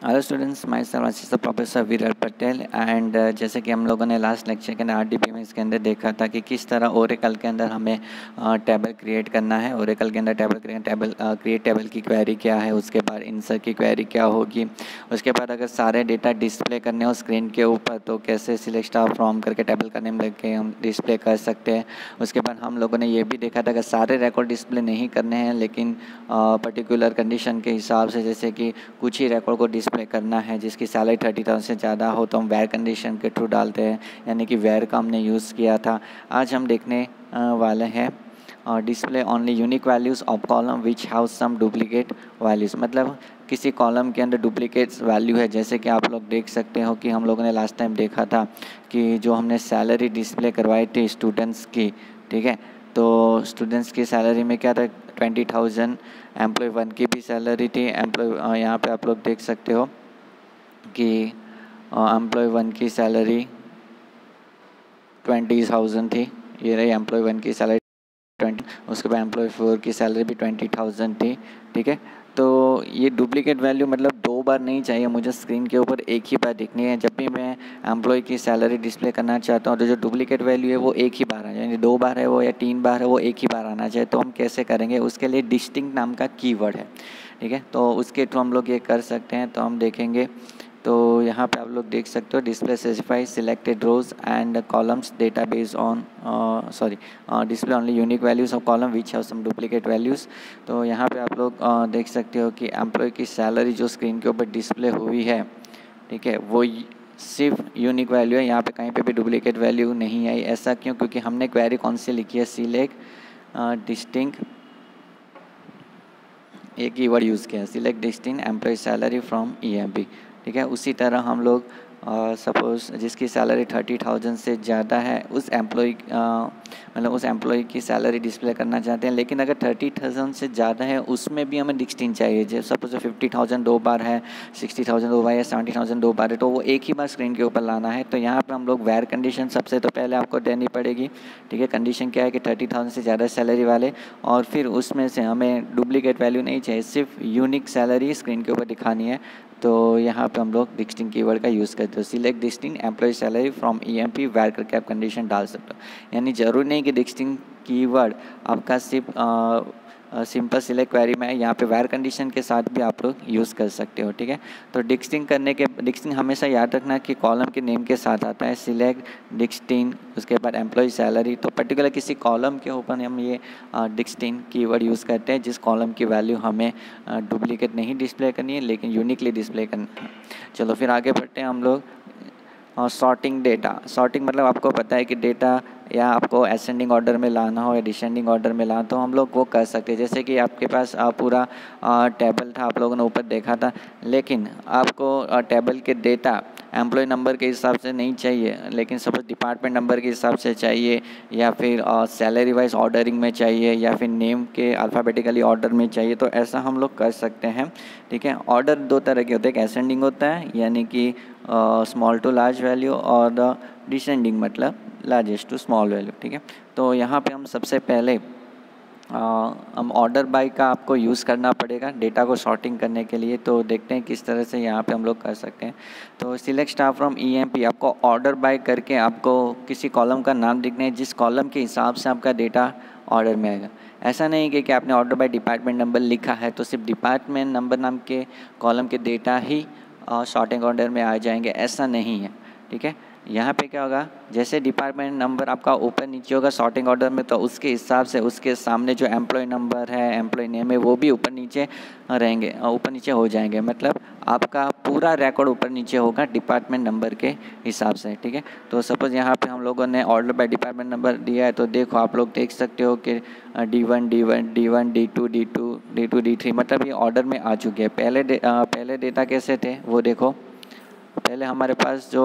Hello students, my self assistant professor Virat Patel and जैसे कि हम लोगों ने लास्ट लेक्चर के अंदर आरडीबी में इसके अंदर देखा था कि किस तरह ओरेकल के अंदर हमें टेबल क्रिएट करना है। ओरेकल के अंदर क्रिएट टेबल की क्वेरी क्या है, उसके बाद इंसर्ट की क्वेरी क्या होगी, उसके बाद अगर सारे डेटा डिस्प्ले करने हो स्क्रीन के ऊपर तो कैसे सिलेक्ट स्टार फ्रॉम करके टेबल करने में लगे हम डिस्प्ले कर सकते हैं। उसके बाद हम लोगों ने ये भी देखा था कि सारे रिकॉर्ड डिस्प्ले नहीं करने हैं, लेकिन पर्टिकुलर कंडीशन के हिसाब से, जैसे कि कुछ ही रिकॉर्ड को डिस्प्ले करना है जिसकी सैलरी 30,000 से ज़्यादा हो तो हम वेयर कंडीशन के थ्रू डालते हैं, यानी कि वेयर का हमने यूज़ किया था। आज हम देखने वाले हैं display only unique values of column which have some duplicate values. मतलब किसी कॉलम के अंदर डुप्लीकेट वैल्यू है, जैसे कि आप लोग देख सकते हो कि हम लोगों ने लास्ट टाइम देखा था कि जो हमने सैलरी डिस्प्ले करवाई थी स्टूडेंट्स की, ठीक है, तो स्टूडेंट्स की सैलरी में क्या था 20,000, एम्प्लॉय 1 की भी सैलरी थी। एम्प्लॉय यहाँ पे आप लोग देख सकते हो कि एम्प्लॉय 1 की सैलरी 20,000 थी। ये रही एम्प्लॉय 1 की सैलरी 20। उसके बाद एम्प्लॉय 4 की सैलरी भी 20,000 थी, ठीक है। तो ये डुप्लीकेट वैल्यू मतलब दो बार नहीं चाहिए मुझे, स्क्रीन के ऊपर एक ही बार दिखनी है। जब भी मैं एम्प्लॉय की सैलरी डिस्प्ले करना चाहता हूँ तो जो डुप्लीकेट वैल्यू है वो एक ही बार आ जाए, यानी 2 बार है वो या 3 बार है वो एक ही बार आना चाहिए। तो हम कैसे करेंगे, उसके लिए डिस्टिंक्ट नाम का कीवर्ड है, ठीक है, तो उसके थ्रू हम लोग ये कर सकते हैं। तो हम देखेंगे, तो यहाँ पे आप लोग देख सकते हो display specify selected rows and columns database on display only unique values of column which have some duplicate values. तो यहाँ पे आप लोग देख सकते हो कि एम्प्लॉय की सैलरी जो स्क्रीन के ऊपर डिस्प्ले हुई है, ठीक है, वो सिर्फ यूनिक वैल्यू है, यहाँ पे कहीं पे भी डुप्लीकेट वैल्यू नहीं आई। ऐसा क्यों? क्योंकि हमने क्वेरी कौन सी लिखी है, सिलेक्ट डिस्टिंक्ट, एक कीवर्ड यूज़ किया है, select distinct employ salary from EMP, ठीक है। उसी तरह हम लोग सपोज़ जिसकी सैलरी 30,000 से ज़्यादा है उस एम्प्लॉय मतलब उस एम्प्लॉय की सैलरी डिस्प्ले करना चाहते हैं, लेकिन अगर 30,000 से ज़्यादा है उसमें भी हमें डिस्टिंक्ट चाहिए। जैसे सपोज 50,000 2 बार है, 60,000 2 बार या 70,000 2 बार है, तो वो एक ही बार स्क्रीन के ऊपर लाना है। तो यहाँ पर हम लोग वेयर कंडीशन सबसे तो पहले आपको देनी पड़ेगी, ठीक है। कंडीशन क्या है कि 30,000 से ज़्यादा सैलरी वाले, और फिर उसमें से हमें डुप्लीकेट वैल्यू नहीं चाहिए, सिर्फ यूनिक सैलरी स्क्रीन के ऊपर दिखानी है। तो यहाँ पे हम लोग डिस्टिंक्ट कीवर्ड का यूज़ करते हो, select distinct employ salary from EMP where करके आप कंडीशन डाल सकते हो। यानी ज़रूरी नहीं कि डिस्टिंक्ट कीवर्ड आपका सिर्फ सिंपल सिलेक्ट क्वेरी में है, यहाँ पे वेयर कंडीशन के साथ भी आप लोग यूज़ कर सकते हो, ठीक है। तो डिस्टिंक्ट हमेशा याद रखना कि कॉलम के नेम के साथ आता है, सिलेक्ट डिस्टिंक्ट, उसके बाद एम्प्लॉय सैलरी। तो पर्टिकुलर किसी कॉलम के ऊपर हम ये डिस्टिंक्ट कीवर्ड यूज़ करते हैं जिस कॉलम की वैल्यू हमें डुप्लीकेट नहीं डिस्प्ले करनी है लेकिन यूनिकली डिस्प्ले करनी है। चलो फिर आगे बढ़ते हैं हम लोग। सॉर्टिंग डेटा, सॉर्टिंग मतलब आपको पता है कि डेटा या आपको असेंडिंग ऑर्डर में लाना हो या डिसेंडिंग ऑर्डर में लाना, तो हम लोग वो कर सकते हैं। जैसे कि आपके पास पूरा टेबल था, आप लोगों ने ऊपर देखा था, लेकिन आपको टेबल के डेटा एम्प्लॉय नंबर के हिसाब से नहीं चाहिए, लेकिन सपोज डिपार्टमेंट नंबर के हिसाब से चाहिए, या फिर सैलरी वाइज ऑर्डरिंग में चाहिए, या फिर नेम के अल्फ़ाबेटिकली ऑर्डर में चाहिए, तो ऐसा हम लोग कर सकते हैं, ठीक है। ऑर्डर दो तरह के होते हैं, एक असेंडिंग होता है यानी कि स्मॉल टू लार्ज वैल्यू, और डिसेंडिंग मतलब लार्जेस्ट टू स्मॉल वैल्यू, ठीक है। तो यहाँ पे हम सबसे पहले हम ऑर्डर बाय का आपको यूज़ करना पड़ेगा डेटा को सॉर्टिंग करने के लिए। तो देखते हैं किस तरह से यहाँ पे हम लोग कर सकते हैं। तो सिलेक्ट स्टार फ्रॉम ईएमपी, आपको ऑर्डर बाय करके आपको किसी कॉलम का नाम दिखना है जिस कॉलम के हिसाब से आपका डेटा ऑर्डर में आएगा। ऐसा नहीं कि आपने ऑर्डर बाय डिपार्टमेंट नंबर लिखा है तो सिर्फ डिपार्टमेंट नंबर नाम के कॉलम के डेटा ही सॉर्टिंग ऑर्डर में आ जाएंगे, ऐसा नहीं है, ठीक है। यहाँ पे क्या होगा, जैसे डिपार्टमेंट नंबर आपका ऊपर नीचे होगा सॉर्टिंग ऑर्डर में, तो उसके हिसाब से उसके सामने जो एम्प्लॉय नंबर है, एम्प्लॉय नेम है, वो भी ऊपर नीचे रहेंगे, ऊपर नीचे हो जाएंगे। मतलब आपका पूरा रिकॉर्ड ऊपर नीचे होगा डिपार्टमेंट नंबर के हिसाब से, ठीक है। तो सपोज़ यहाँ पे हम लोगों ने ऑर्डर बाय डिपार्टमेंट नंबर दिया है, तो देखो आप लोग देख सकते हो कि D1 D1 D1 D2 D2 D2 D3, मतलब ये ऑर्डर में आ चुके हैं। पहले डेटा कैसे थे वो देखो, पहले हमारे पास जो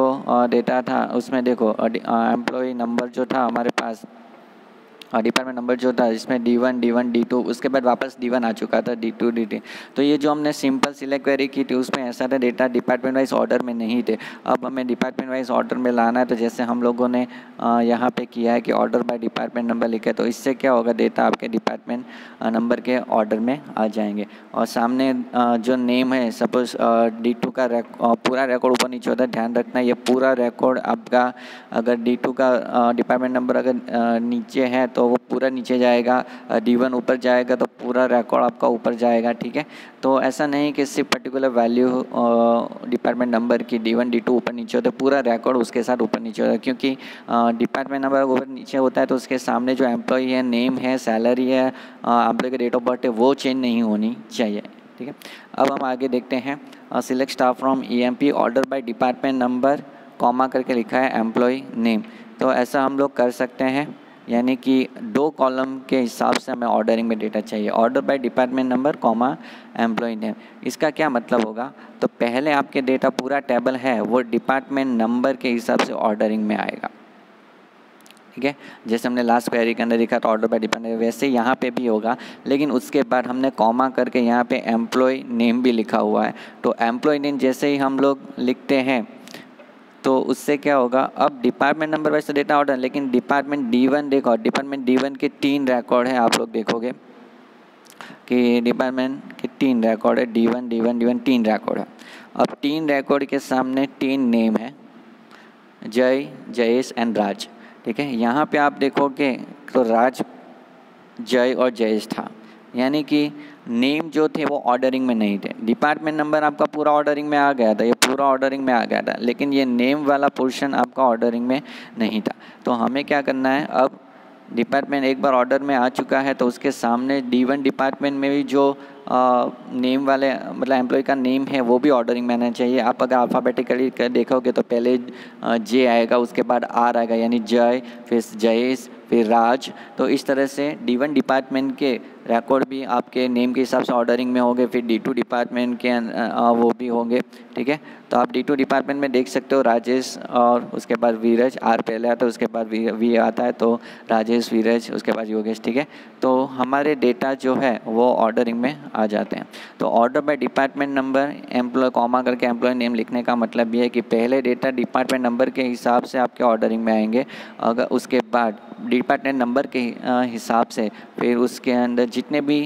डेटा था उसमें देखो एम्प्लॉय नंबर जो था हमारे पास डिपार्टमेंट नंबर जो था इसमें D1 D1 D2, उसके बाद वापस D1 आ चुका था, D2 D3। तो ये जो हमने सिंपल सिलेक्ट क्वेरी की थी उसमें ऐसा था डेटा डिपार्टमेंट वाइज ऑर्डर में नहीं थे। अब हमें डिपार्टमेंट वाइज ऑर्डर में लाना है, तो जैसे हम लोगों ने यहाँ पे किया है कि ऑर्डर बाय डिपार्टमेंट नंबर लिखा है, तो इससे क्या होगा, डेटा आपके डिपार्टमेंट नंबर के ऑर्डर में आ जाएंगे। और सामने जो नेम है, सपोज D2 का पूरा रिकॉर्ड ऊपर नीचे होता है, ध्यान रखना ये पूरा रिकॉर्ड आपका, अगर D2 का डिपार्टमेंट नंबर अगर नीचे है तो वो पूरा नीचे जाएगा, D1 ऊपर जाएगा तो पूरा रिकॉर्ड आपका ऊपर जाएगा, ठीक है। तो ऐसा नहीं कि सिर्फ पर्टिकुलर वैल्यू डिपार्टमेंट नंबर की D1 D2 ऊपर नीचे होता है, पूरा रिकॉर्ड उसके साथ ऊपर नीचे होता है, क्योंकि डिपार्टमेंट नंबर ऊपर नीचे होता है तो उसके सामने जो एम्प्लॉई है, नेम है, सैलरी है, एम्प्लॉय का डेट ऑफ बर्थ है, वो चेंज नहीं होनी चाहिए, ठीक है। अब हम आगे देखते हैं, select staff from EMP, order by department number, comma करके लिखा है एम्प्लॉय नेम। तो ऐसा हम लोग कर सकते हैं, यानी कि 2 कॉलम के हिसाब से हमें ऑर्डरिंग में डेटा चाहिए, order by department number comma employ name. इसका क्या मतलब होगा, तो पहले आपके डेटा पूरा टेबल है वो डिपार्टमेंट नंबर के हिसाब से ऑर्डरिंग में आएगा, ठीक है। जैसे हमने लास्ट क्वेरी के अंदर लिखा था ऑर्डर बाय डिपार्टमेंट, वैसे यहाँ पे भी होगा, लेकिन उसके बाद हमने कॉमा करके यहाँ पे एम्प्लॉय नेम भी लिखा हुआ है। तो एम्प्लॉय नेम जैसे ही हम लोग लिखते हैं तो उससे क्या होगा, अब department number wise data order, लेकिन डिपार्टमेंट D1 देखो, डिपार्टमेंट D1 के 3 रिकॉर्ड है, आप लोग देखोगे कि डिपार्टमेंट के 3 रिकॉर्ड है, D1 D1 D1 3 रिकॉर्ड है। अब 3 रिकॉर्ड के सामने 3 नेम है, जय, जयेश एंड राज, ठीक है। यहाँ पे आप देखोगे तो राज, जय और जयेश था, यानी कि नेम जो थे वो ऑर्डरिंग में नहीं थे। डिपार्टमेंट नंबर आपका पूरा ऑर्डरिंग में आ गया था, ये पूरा ऑर्डरिंग में आ गया था, लेकिन ये नेम वाला पोर्शन आपका ऑर्डरिंग में नहीं था। तो हमें क्या करना है, अब डिपार्टमेंट एक बार ऑर्डर में आ चुका है तो उसके सामने D1 डिपार्टमेंट में भी जो नेम वाले मतलब एम्प्लॉय का नेम है वो भी ऑर्डरिंग में आना चाहिए। आप अगर अल्फ़ाबेटिकली देखोगे तो पहले J आएगा, उसके बाद R आएगा, यानी जय, फिर जयेश, फिर राज। तो इस तरह से D1 डिपार्टमेंट के रिकॉर्ड भी आपके नेम के हिसाब से ऑर्डरिंग में होंगे, फिर D2 डिपार्टमेंट के वो भी होंगे, ठीक है। तो आप D2 डिपार्टमेंट में देख सकते हो राजेश और उसके बाद वीरज, R पहले आता है उसके बाद वी आता है, तो राजेश, वीरज, उसके बाद योगेश, ठीक है। तो हमारे डेटा जो है वो ऑर्डरिंग में आ जाते हैं। तो order by department number employ comma करके एम्प्लॉय नेम लिखने का मतलब ये है कि पहले डेटा डिपार्टमेंट नंबर के हिसाब से आपके ऑर्डरिंग में आएंगे, अगर उसके बाद डिपार्टमेंट नंबर के हिसाब से फिर उसके अंदर जितने भी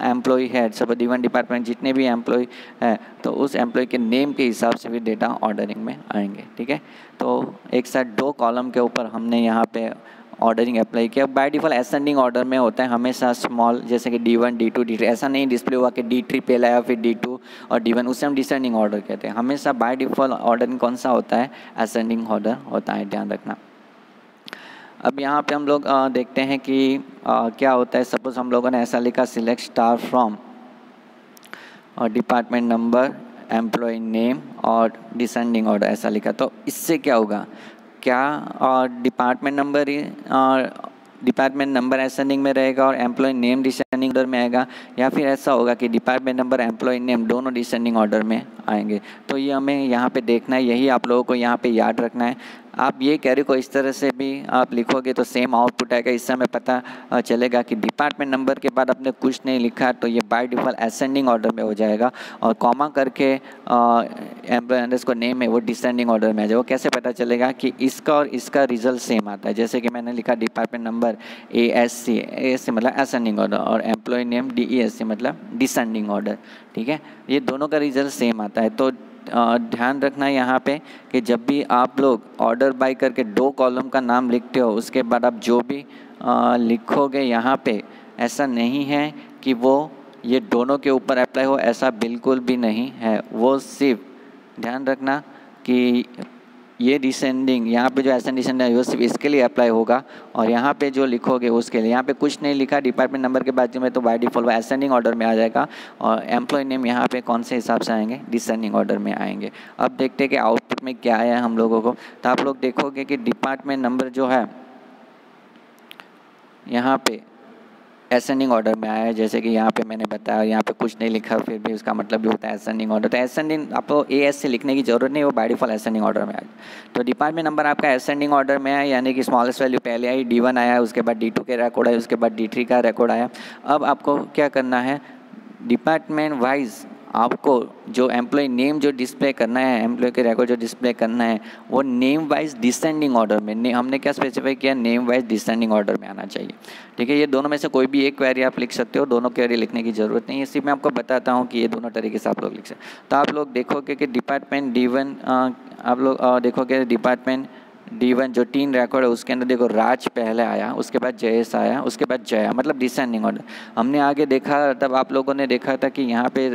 एम्प्लॉय है, सब D1 डिपार्टमेंट जितने भी एम्प्लॉय है तो उस एम्प्लॉय के नेम के हिसाब से भी डेटा ऑर्डरिंग में आएंगे, ठीक है। तो एक साथ 2 कॉलम के ऊपर हमने यहाँ पे ऑर्डरिंग अप्लाई किया। बाय डिफ़ॉल्ट असेंडिंग ऑर्डर में होता है हमेशा स्मॉल, जैसे कि D1 D2 D3, ऐसा नहीं डिस्प्ले हुआ कि D3 पहले आया फिर D2 और D1, उसे हम डिसेंडिंग ऑर्डर कहते हैं। हमेशा बाय डिफ़ॉल्ट ऑर्डरिंग कौन सा होता है, असेंडिंग ऑर्डर होता है, ध्यान रखना। अब यहाँ पे हम लोग देखते हैं कि क्या होता है। सपोज हम लोगों ने ऐसा लिखा, सिलेक्ट स्टार फ्रॉम और डिपार्टमेंट नंबर, एम्प्लॉय नेम और डिसेंडिंग ऑर्डर, ऐसा लिखा। तो इससे क्या होगा, क्या डिपार्टमेंट नंबर असेंडिंग में रहेगा और एम्प्लॉय नेम डिसेंडिंग ऑर्डर में आएगा, या फिर ऐसा होगा कि डिपार्टमेंट नंबर, एम्प्लॉय नेम दोनों डिसेंडिंग ऑर्डर में आएंगे। तो ये हमें यहाँ पे देखना है, यही आप लोगों को यहाँ पे याद रखना है। आप ये कैरी को इस तरह से भी आप लिखोगे तो सेम आउटपुट आएगा। इससे हमें पता चलेगा कि डिपार्टमेंट नंबर के बाद आपने कुछ नहीं लिखा तो ये बाय डिफ़ॉल्ट असेंडिंग ऑर्डर में हो जाएगा, और कॉमा करके एम्प्लॉय अंडरस्कोर नेम है वो डिसेंडिंग ऑर्डर में आ जाएगा। वो कैसे पता चलेगा कि इसका और इसका रिजल्ट सेम आता है। जैसे कि मैंने लिखा डिपार्टमेंट नंबर ASC मतलब असेंडिंग ऑर्डर, और एम्प्लॉय नेम DESC मतलब डिसेंडिंग ऑर्डर, ठीक है। ये दोनों का रिजल्ट सेम आता है। तो ध्यान रखना है यहाँ पे कि जब भी आप लोग ऑर्डर बाय करके 2 कॉलम का नाम लिखते हो, उसके बाद आप जो भी लिखोगे यहाँ पे, ऐसा नहीं है कि वो ये दोनों के ऊपर अप्लाई हो, ऐसा बिल्कुल भी नहीं है। वो सिर्फ ध्यान रखना कि ये डिसेंडिंग, यहाँ पे जो असेंडिंग डिसेंडिंग है वो सिर्फ इसके लिए अप्लाई होगा, और यहाँ पे जो लिखोगे उसके लिए। यहाँ पे कुछ नहीं लिखा डिपार्टमेंट नंबर के बाजू में, तो बाय डिफ़ॉल्ट वो असेंडिंग ऑर्डर में आ जाएगा, और एम्प्लॉय नेम यहाँ पे कौन से हिसाब से आएंगे, डिसेंडिंग ऑर्डर में आएंगे। अब देखते हैं कि आउटपुट में क्या आया है हम लोगों को। तो आप लोग देखोगे कि डिपार्टमेंट नंबर जो है यहाँ पे असेंडिंग ऑर्डर में आया है, जैसे कि यहाँ पे मैंने बताया, यहाँ पे कुछ नहीं लिखा फिर भी उसका मतलब भी होता है असेंडिंग ऑर्डर। तो असेंडिंग आपको AS से लिखने की जरूरत नहीं, वो बाय डिफॉल्ट असेंडिंग ऑर्डर में आया। तो डिपार्टमेंट नंबर आपका असेंडिंग ऑर्डर में है, यानी कि स्मॉलेस्ट वैल्यू पहले आई, D1 आया, उसके बाद D2 के रिकॉर्ड आया, उसके बाद D3 का रिकॉर्ड आया। अब आपको क्या करना है, डिपार्टमेंट वाइज आपको जो एम्प्लॉय नेम जो डिस्प्ले करना है, एम्प्लॉय के रिकॉर्ड जो डिस्प्ले करना है, वो नेम वाइज डिसेंडिंग ऑर्डर में, हमने क्या स्पेसिफाई किया, नेम वाइज डिसेंडिंग ऑर्डर में आना चाहिए। ठीक है, ये दोनों में से कोई भी एक क्वेरी आप लिख सकते हो, दोनों क्वेरी लिखने की ज़रूरत नहीं है। इसी में आपको बताता हूँ कि ये दोनों तरीके से आप लोग लिख सकते। तो आप लोग देखोगे कि डिपार्टमेंट D1, आप लोग देखोगे डिपार्टमेंट D1 जो 3 रिकॉर्ड है उसके अंदर देखो राज पहले आया, उसके बाद जयेश आया, उसके बाद जया, मतलब डिसेंडिंग ऑर्डर। हमने आगे देखा, तब आप लोगों ने देखा था कि यहाँ पे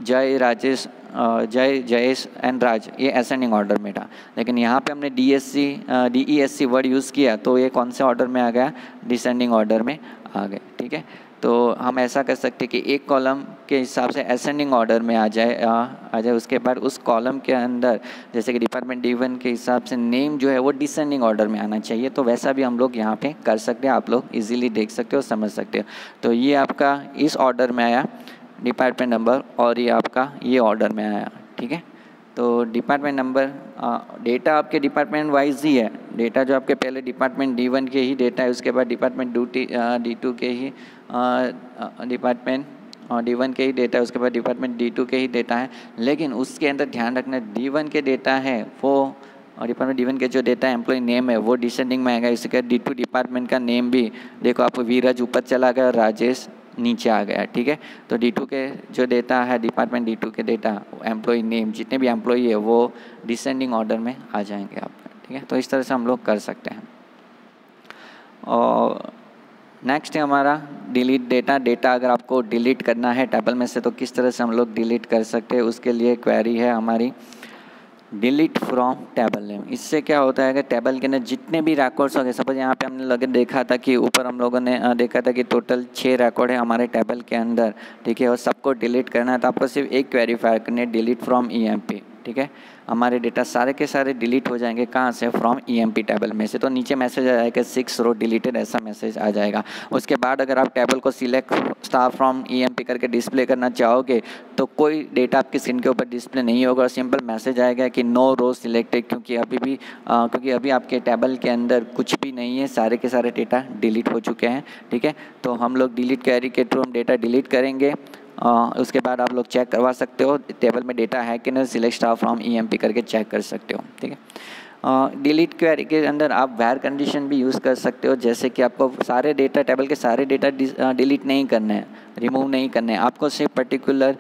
जय राजेश जयेश एंड राज ये असेंडिंग ऑर्डर में था, लेकिन यहाँ पे हमने DESC वर्ड यूज़ किया तो ये कौन से ऑर्डर में आ गया, डिसेंडिंग ऑर्डर में आ गए। ठीक है, तो हम ऐसा कर सकते हैं कि एक कॉलम के हिसाब से असेंडिंग ऑर्डर में आ जाए, उसके बाद उस कॉलम के अंदर जैसे कि डिपार्टमेंट D1 के हिसाब से नेम जो है वो डिसेंडिंग ऑर्डर में आना चाहिए। तो वैसा भी हम लोग यहाँ पे कर सकते हैं, आप लोग इजीली देख सकते हो, समझ सकते हो। तो ये आपका इस ऑर्डर में आया डिपार्टमेंट नंबर, और ये आपका ये ऑर्डर में आया। ठीक है, तो डिपार्टमेंट नंबर डेटा आपके डिपार्टमेंट वाइज ही है, डेटा जो आपके पहले डिपार्टमेंट D1 के ही डेटा है, उसके बाद डिपार्टमेंट D2 के ही डिपार्टमेंट D1 के ही डेटा है, उसके बाद डिपार्टमेंट D2 के ही डेटा है। लेकिन उसके अंदर ध्यान रखना, D1 के डेटा है वो, और डिपार्टमेंट D1 के जो डेटा एम्प्लॉय नेम है वो डिसेंडिंग में आएगा। इसके D2 डिपार्टमेंट का नेम भी देखो, आप वीरज ऊपर चला गया और राजेश नीचे आ गया। ठीक है, तो D2 के जो डेटा है, डिपार्टमेंट D2 के डेटा एम्प्लॉय नेम जितने भी एम्प्लॉय है वो डिसेंडिंग ऑर्डर में आ जाएंगे आपका। ठीक है, तो इस तरह से हम लोग कर सकते हैं। और नेक्स्ट है हमारा डिलीट डेटा। डेटा अगर आपको डिलीट करना है टेबल में से तो किस तरह से हम लोग डिलीट कर सकते हैं, उसके लिए क्वेरी है हमारी डिलीट फ्रॉम टेबल नेम। इससे क्या होता है कि टेबल के अंदर जितने भी रिकॉर्ड्स हो गए, सपोज यहाँ पे हमने लगे देखा था कि ऊपर हम लोगों ने देखा था कि टोटल 6 रिकॉर्ड है हमारे टेबल के अंदर। ठीक है, और सबको डिलीट करना है तो आपको सिर्फ एक क्वेरी फायर करनी है, डिलीट फ्रॉम EMP। ठीक है, हमारे डेटा सारे के सारे डिलीट हो जाएंगे, कहाँ से, फ्रॉम EMP टेबल में से। तो नीचे मैसेज आ जाएगा 6 रो डिलीटेड, ऐसा मैसेज आ जाएगा। उसके बाद अगर आप टेबल को सिलेक्ट स्टार फ्रॉम EMP करके डिस्प्ले करना चाहोगे तो कोई डेटा आपकी स्क्रीन के ऊपर डिस्प्ले नहीं होगा, और सिंपल मैसेज आएगा कि नो रो सिलेक्टेड, क्योंकि अभी आपके टेबल के अंदर कुछ भी नहीं है, सारे के सारे डेटा डिलीट हो चुके हैं। ठीक है, तो हम लोग डिलीट क्वेरी के थ्रू हम डेटा डिलीट करेंगे। उसके बाद आप लोग चेक करवा सकते हो टेबल में डेटा है कि नहीं, सिलेक्ट स्टार फ्रॉम EMP करके चेक कर सकते हो। ठीक है, डिलीट क्वेरी के अंदर आप वेयर कंडीशन भी यूज़ कर सकते हो, जैसे कि आपको सारे डेटा, टेबल के सारे डेटा डिलीट नहीं करने हैं, रिमूव नहीं करने हैं, आपको सिर्फ पर्टिकुलर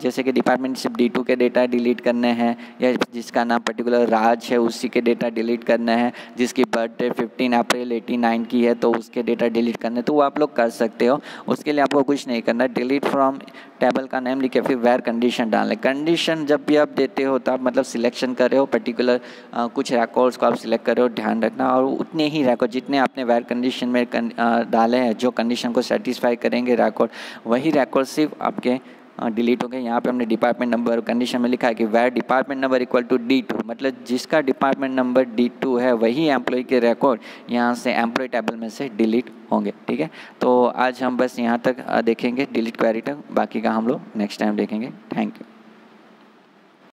जैसे कि डिपार्टमेंट सिर्फ D2 के डेटा डिलीट करने हैं, या जिसका नाम पर्टिकुलर राज है उसी के डेटा डिलीट करना है, जिसकी बर्थडे 15 अप्रैल 89 की है तो उसके डेटा डिलीट करने, तो वो आप लोग कर सकते हो। उसके लिए आपको कुछ नहीं करना, डिलीट फ्रॉम टेबल का नेम लिखे फिर वेयर कंडीशन डालें। कंडीशन जब भी आप देते हो तो आप मतलब सिलेक्शन कर रहे हो, पर्टिकुलर कुछ रिकॉर्ड्स को आप सिलेक्ट कर रहे हो, ध्यान रखना। और उतने ही रिकॉर्ड जितने आपने वेयर कंडीशन में डाले हैं, जो कंडीशन को सेटिस्फाई करेंगे रिकॉर्ड, वही रिकॉर्ड सिर्फ आपके डिलीट हो गए। यहाँ पे हमने डिपार्टमेंट नंबर कंडीशन में लिखा है कि where department number equal to D2, मतलब जिसका डिपार्टमेंट नंबर D2 है वही एम्प्लॉय के रिकॉर्ड यहाँ से एम्प्लॉय टेबल में से डिलीट होंगे। ठीक है, तो आज हम बस यहाँ तक देखेंगे डिलीट क्वेरी तक, बाकी का हम लोग नेक्स्ट टाइम देखेंगे। Thank you.